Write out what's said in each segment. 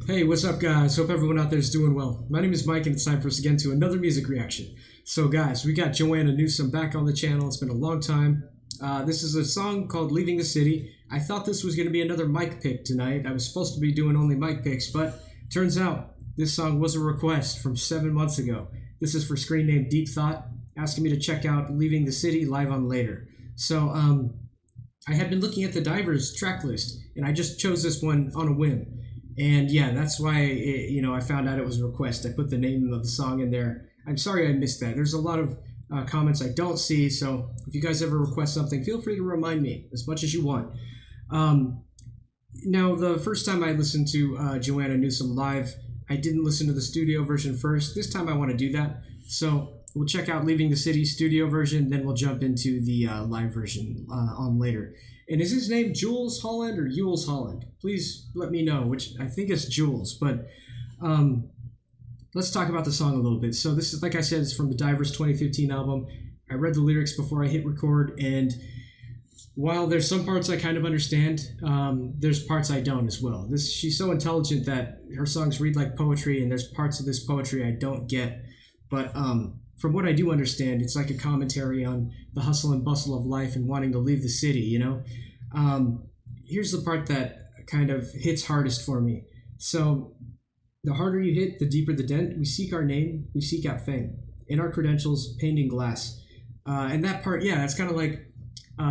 Hey, what's up, guys? Hope everyone out there is doing well. My name is Mike, and it's time for us again to another music reaction. So, guys, we got Joanna Newsom back on the channel. It's been a long time. This is a song called Leaving the City. I thought this was going to be another Mike pick tonight. I was supposed to be doing only Mike picks, but turns out this song was a request from 7 months ago. This is for screen name Deep Thought, asking me to check out Leaving the City live on later. So, I had been looking at the Divers track list, and I just chose this one on a whim. And yeah, that's why I found out it was a request. I put the name of the song in there. I'm sorry I missed that. There's a lot of comments I don't see, so if you guys ever request something, feel free to remind me as much as you want. Now, the first time I listened to Joanna Newsom live, I didn't listen to the studio version first. This time I want to do that. So we'll check out Leaving the City studio version, then we'll jump into the live version on later. And is his name Jules Holland or Jules Holland? Please let me know, which I think is Jules, but let's talk about the song a little bit. So this is, like I said, it's from the Divers 2015 album. I read the lyrics before I hit record, and while there's some parts I kind of understand, there's parts I don't as well. She's so intelligent that her songs read like poetry, and there's parts of this poetry I don't get. But from what I do understand, it's like a commentary on the hustle and bustle of life and wanting to leave the city, Here's the part that kind of hits hardest for me. So, the harder you hit, the deeper the dent. We seek our name, we seek out fame. In our credentials, pained in glass. And that part, yeah, it's kind of like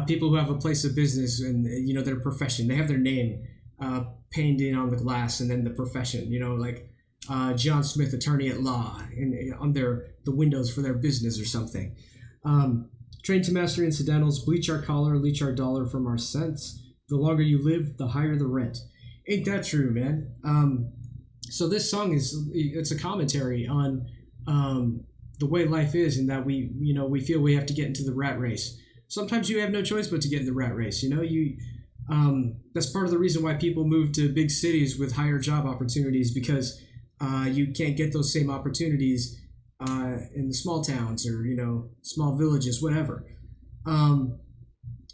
people who have a place of business and, their profession. They have their name painted in on the glass, and then the profession, like John Smith, attorney at law, on the windows for their business or something. Trained to master incidentals, bleach our collar, leech our dollar from our cents. The longer you live, the higher the rent. Ain't that true, man? So this song it's a commentary on the way life is, and that we feel we have to get into the rat race. Sometimes you have no choice but to get in the rat race. That's part of the reason why people move to big cities with higher job opportunities, because you can't get those same opportunities in the small towns or small villages, whatever.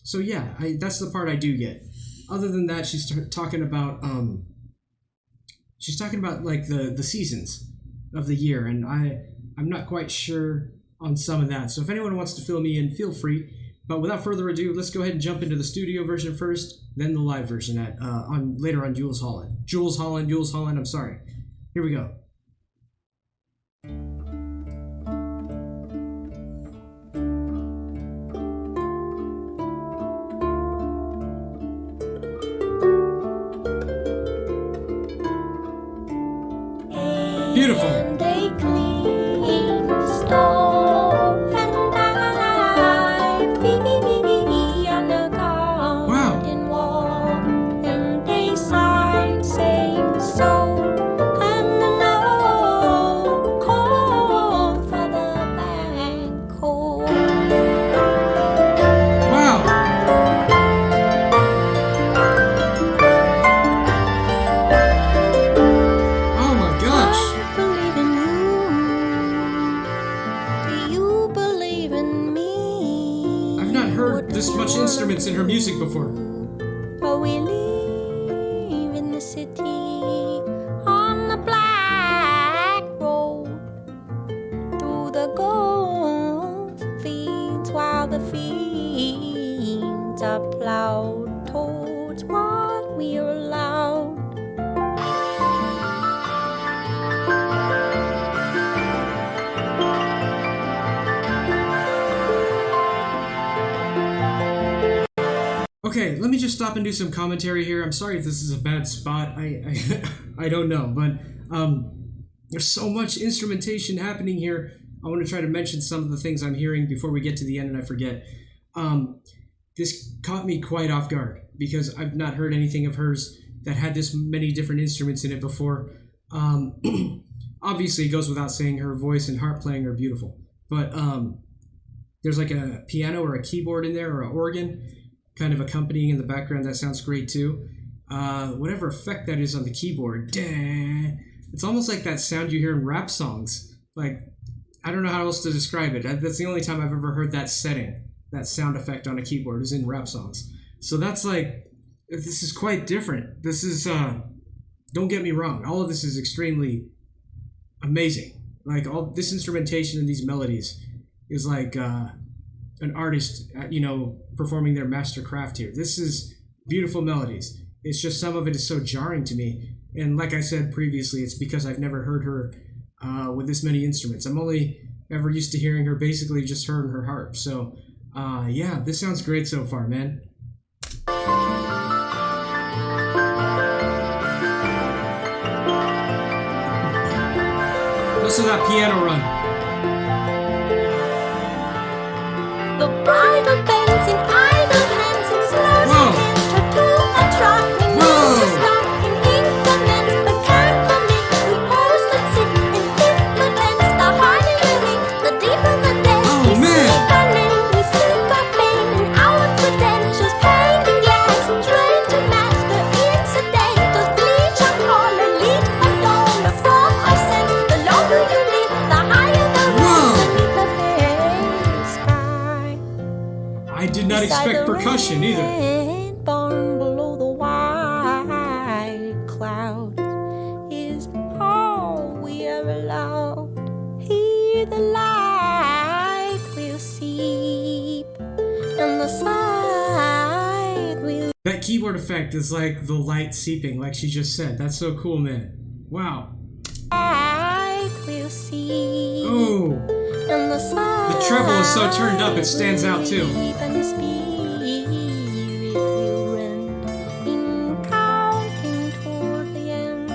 So yeah, that's the part I do get. Other than that, she's talking about like the seasons of the year, and I'm not quite sure on some of that. So if anyone wants to fill me in, feel free. But without further ado, let's go ahead and jump into the studio version first, then the live version later on Jules Holland. I'm sorry. Here we go. Beautiful. And a clean stove, and I be on the garden wall, and a sign saying so, and a note call for the bank hall. Wow. Oh my gosh. Heard this much instruments in her music before. But we live in the city on the black road, through the gold fields, while the fields are plowed towards what we are allowed. Okay, let me just stop and do some commentary here. I'm sorry if this is a bad spot. I don't know, but there's so much instrumentation happening here. I want to try to mention some of the things I'm hearing before we get to the end and I forget. This caught me quite off guard because I've not heard anything of hers that had this many different instruments in it before. Obviously, it goes without saying her voice and harp playing are beautiful, but there's like a piano or a keyboard in there or an organ kind of accompanying in the background. That sounds great too. Whatever effect that is on the keyboard, it's almost like that sound you hear in rap songs. Like, I don't know how else to describe it. That's the only time I've ever heard that setting, that sound effect on a keyboard, is in rap songs. So that's like, this is quite different. This is don't get me wrong, all of this is extremely amazing. Like all this instrumentation and these melodies is like an artist, performing their master craft here. This is beautiful melodies. It's just some of it is so jarring to me. And like I said previously, it's because I've never heard her with this many instruments. I'm only ever used to hearing her basically just her and her harp. So yeah, this sounds great so far, man. Listen to that piano run. The bridal bends in idle hands and slows her to a trot. We need to stop in increments, but can't commit. We pause and sit and implement. The harder you hit, the deeper the depth. We seek our name, we seek our fame, and our credentials painting glass, trained to master incidentals. Bleach our collar, lead our dollar from our sense. The longer you live, the higher the road beneath the pale sky. I did not expect percussion either. Barn below the white clouds is all we are allowed. Here the light will seep, and the sight will. That keyboard effect is like the light seeping, like she just said. That's so cool, man. Wow. Light will seep. Oh. And the treble is so turned up, it stands out too. And spirit will rend in counting toward the end.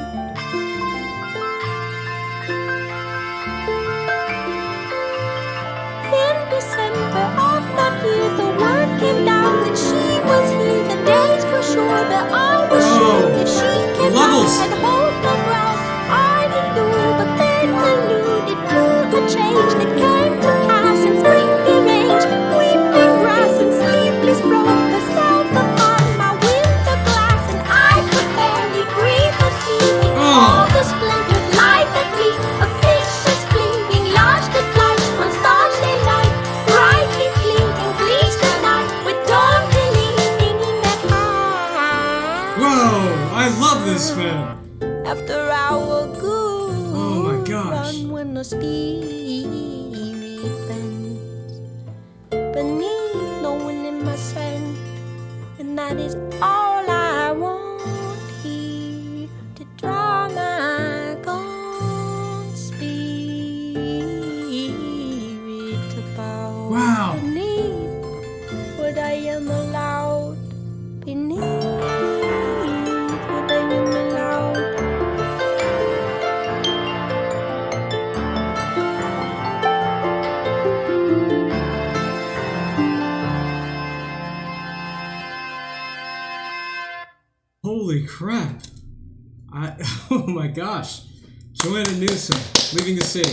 In December of that year, the word came down that she was here. The days were sure, the hour was sure. If she came out and hold the ground, I didn't know, but then alluded to a change that came to pass in spring deranged. Weeping grass and sleepless broke herself upon my window glass, and I could barely breathe for seeing all the splintered light that beat. A fisher's fleeing large to fly on starry daylight, brightly gleaming, bleached the night with dawn gleaming in that high. Whoa, I love this, man. After our good Oh my gosh. run, when the spirit bends beneath no one in my send, and that is all I want here, to draw my gone spirit about. Wow. Beneath what I am allowed, beneath what I am allowed. Holy crap. Oh my gosh. Joanna Newsom, Leaving the City.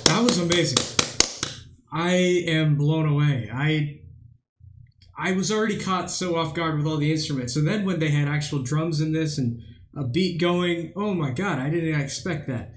That was amazing. I am blown away. I was already caught so off guard with all the instruments. And then when they had actual drums in this and a beat going, oh my god, I didn't expect that.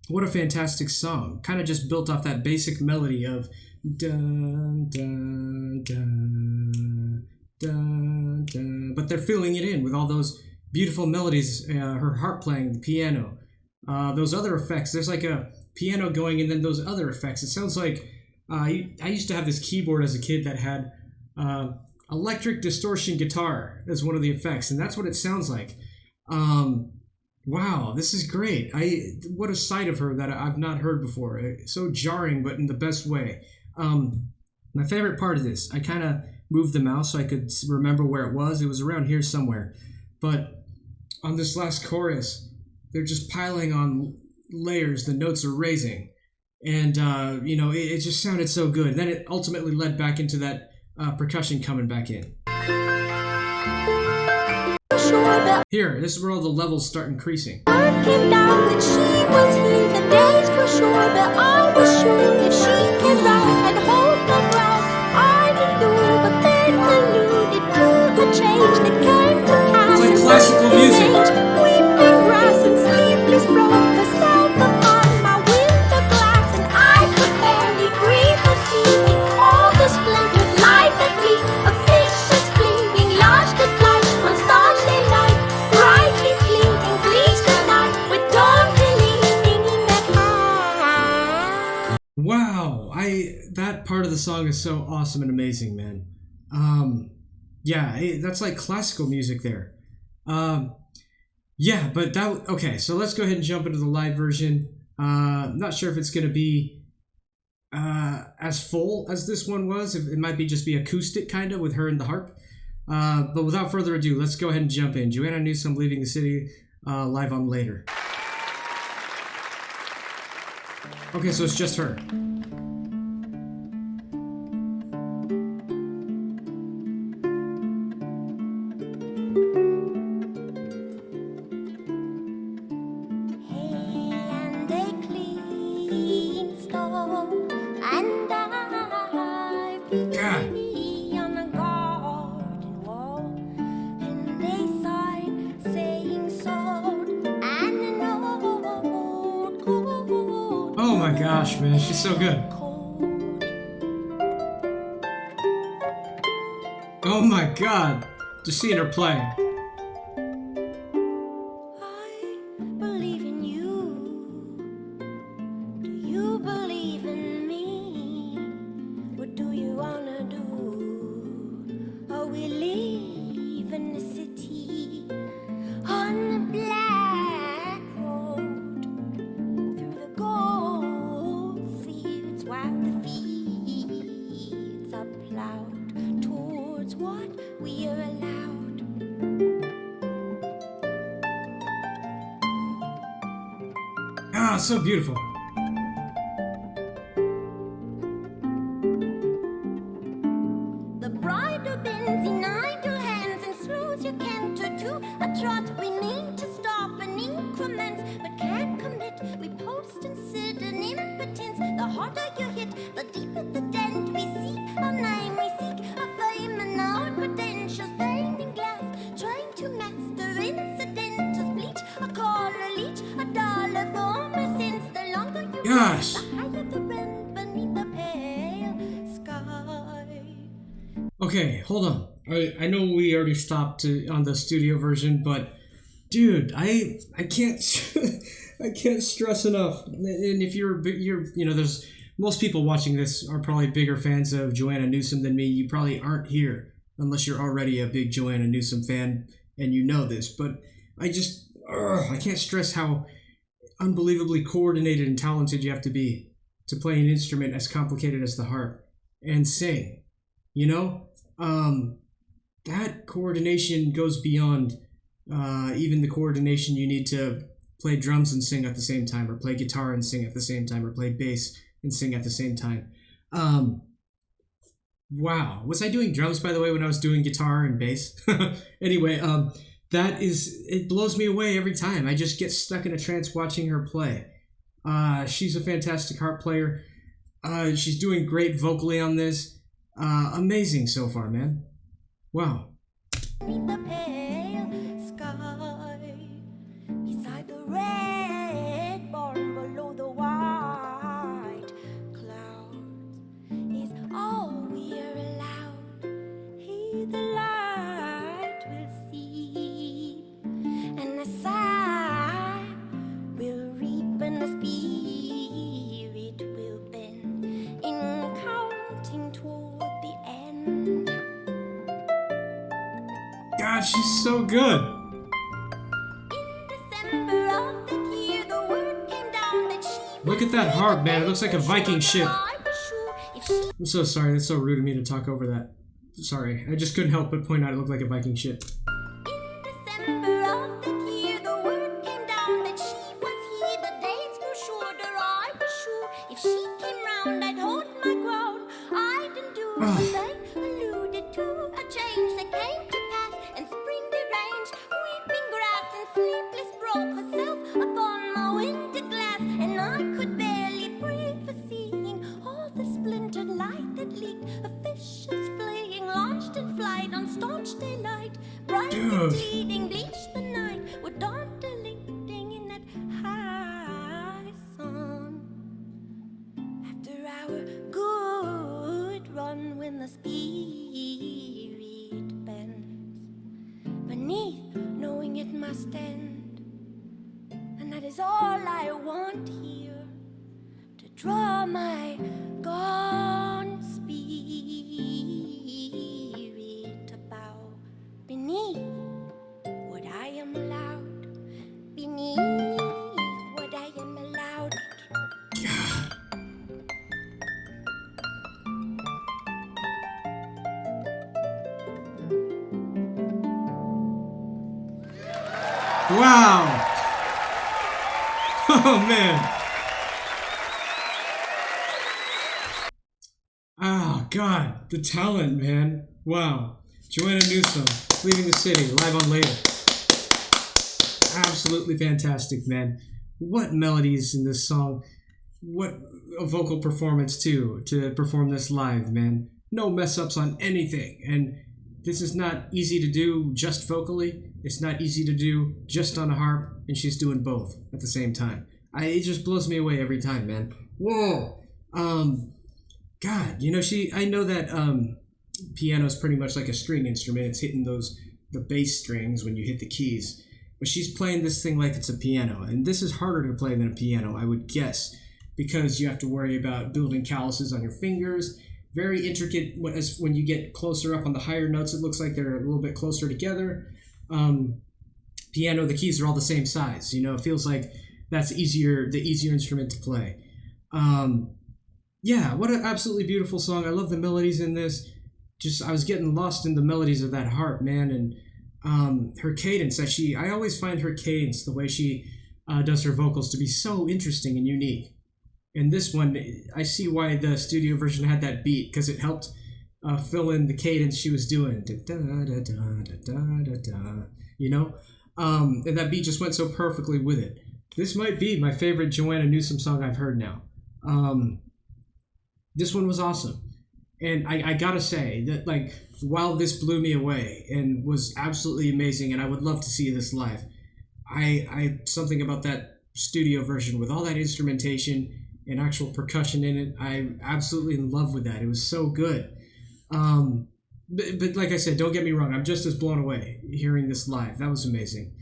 What a fantastic song. Kind of just built off that basic melody of dun dun dun dun dun, but they're filling it in with all those beautiful melodies, her harp playing, the piano, those other effects. There's like a piano going and then those other effects. It sounds like I used to have this keyboard as a kid that had electric distortion guitar as one of the effects, and that's what it sounds like. Wow, this is great. What a side of her that I've not heard before. So jarring, but in the best way. My favorite part of this, I kind of moved the mouse so I could remember where it was. It was around here somewhere. But on this last chorus, they're just piling on layers. The notes are raising. And, it just sounded so good. And then it ultimately led back into that percussion coming back in. Here, this is where all the levels start increasing. Word came down that she was here. The days were sure, but I was sure if she came round and hold the ground, I didn't know, but then alluded to a change that came to pass. It's like classical music. Weeping grass and sleepless broke herself upon my window glass, and I could barely breathe for seeing all the splintered light that beat. A fisher's gleaming large to fly on starry daylight, that part of the song is so awesome and amazing, man. That's like classical music there. Okay, so let's go ahead and jump into the live version. Not sure if it's going to be as full as this one was. It might just be acoustic, kind of, with her and the harp. But without further ado, let's go ahead and jump in. Joanna Newsom, Leaving the City, live on Later. Okay, so it's just her. Oh my gosh, man, she's so good. Oh my god, just seeing her play. I believe in you. Do you believe in me? What do you wanna do? Are we leaving the city on the black road through the gold fields while the fields are plowed towards what we are allowed? Ah, so beautiful. The bridle bends in idle hands and slows your canter to a trot. We mean to stop in increments, but can't commit. We post and sit in impotence. The harder you hit, the deeper the dent. We seek our name, we seek our fame and our credentials. Painting glass, trying to master incidentals. Bleach, a call, a leech, a dollar for my sins. The longer you Gosh. the higher the rent beneath the pale sky. Okay, hold on. I know we already stopped on the studio version, but dude, I can't I can't stress enough. And if you're there's most people watching this are probably bigger fans of Joanna Newsom than me. You probably aren't here unless you're already a big Joanna Newsom fan and you know this. But I can't stress how unbelievably coordinated and talented you have to be to play an instrument as complicated as the harp and sing. You know, that coordination goes beyond even the coordination you need to play drums and sing at the same time, or play guitar and sing at the same time, or play bass and sing at the same time. Wow. Was I doing drums, by the way, when I was doing guitar and bass? Anyway, it blows me away every time. I just get stuck in a trance watching her play. She's a fantastic harp player. She's doing great vocally on this. Amazing so far, man. Wow. Beneath the pale sky, beside the red barn, below the white clouds, is all we're allowed. Here the light will see, and the sigh will reap, and the spirit will bend in counting toward the end. God, she's so good. In December of that year, the word came down that she Look at that harp, man. It looks like a Viking ship. I was sure if she I'm so sorry. That's so rude of me to talk over that. Sorry. I just couldn't help but point out it looked like a Viking ship. In December of that year, the word came down that she was here. The days grew shorter. I was sure if she came round, I'd hold my ground. I didn't do what they alluded to. A change that came to pass, and spring deranged, weeping grass and sleepless broke herself upon my winter glass, and I could barely breathe for seeing all the splintered light that leaked. A fishes fleeing, launched in flight on staunch daylight, bright and Dude. bleeding, bleached the night with dawn deleting in that high sun. After our good run, when the spirit bends beneath, knowing it must end, and that is all I want here, to draw my gone spirit about beneath what I am allowed, beneath what I am allowed. Wow. Oh man. Oh God, the talent, man. Wow. Joanna Newsom, Leaving the City, live on Later. Absolutely fantastic, man. What melodies in this song. What a vocal performance too, to perform this live, man. No mess ups on anything. And this is not easy to do just vocally. It's not easy to do just on a harp, and she's doing both at the same time. It just blows me away every time, man. Whoa. God, you know, I know that piano's pretty much like a string instrument. It's hitting the bass strings when you hit the keys. But she's playing this thing like it's a piano. And this is harder to play than a piano, I would guess, because you have to worry about building calluses on your fingers. Very intricate. When you get closer up on the higher notes, it looks like they're a little bit closer together. Piano, the keys are all the same size. You know, it feels like that's the easier instrument to play. Yeah, what an absolutely beautiful song. I love the melodies in this. I was getting lost in the melodies of that harp, man, and her cadence. I always find her cadence, the way she does her vocals, to be so interesting and unique. And this one, I see why the studio version had that beat, because it helped fill in the cadence she was doing. You know? And that beat just went so perfectly with it. This might be my favorite Joanna Newsom song I've heard now. This one was awesome. And I gotta say that, like, while this blew me away and was absolutely amazing, and I would love to see this live, something about that studio version with all that instrumentation and actual percussion in it, I'm absolutely in love with that. It was so good. But like I said, don't get me wrong, I'm just as blown away hearing this live. That was amazing.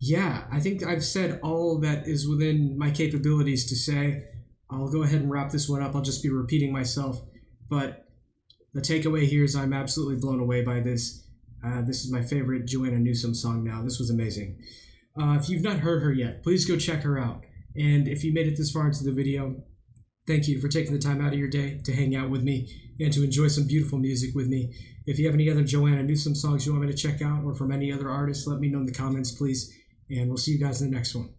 Yeah, I think I've said all that is within my capabilities to say. I'll go ahead and wrap this one up. I'll just be repeating myself. But the takeaway here is I'm absolutely blown away by this. This is my favorite Joanna Newsom song now. This was amazing. If you've not heard her yet, please go check her out. And if you made it this far into the video, thank you for taking the time out of your day to hang out with me and to enjoy some beautiful music with me. If you have any other Joanna Newsom songs you want me to check out, or from any other artists, let me know in the comments, please. And we'll see you guys in the next one.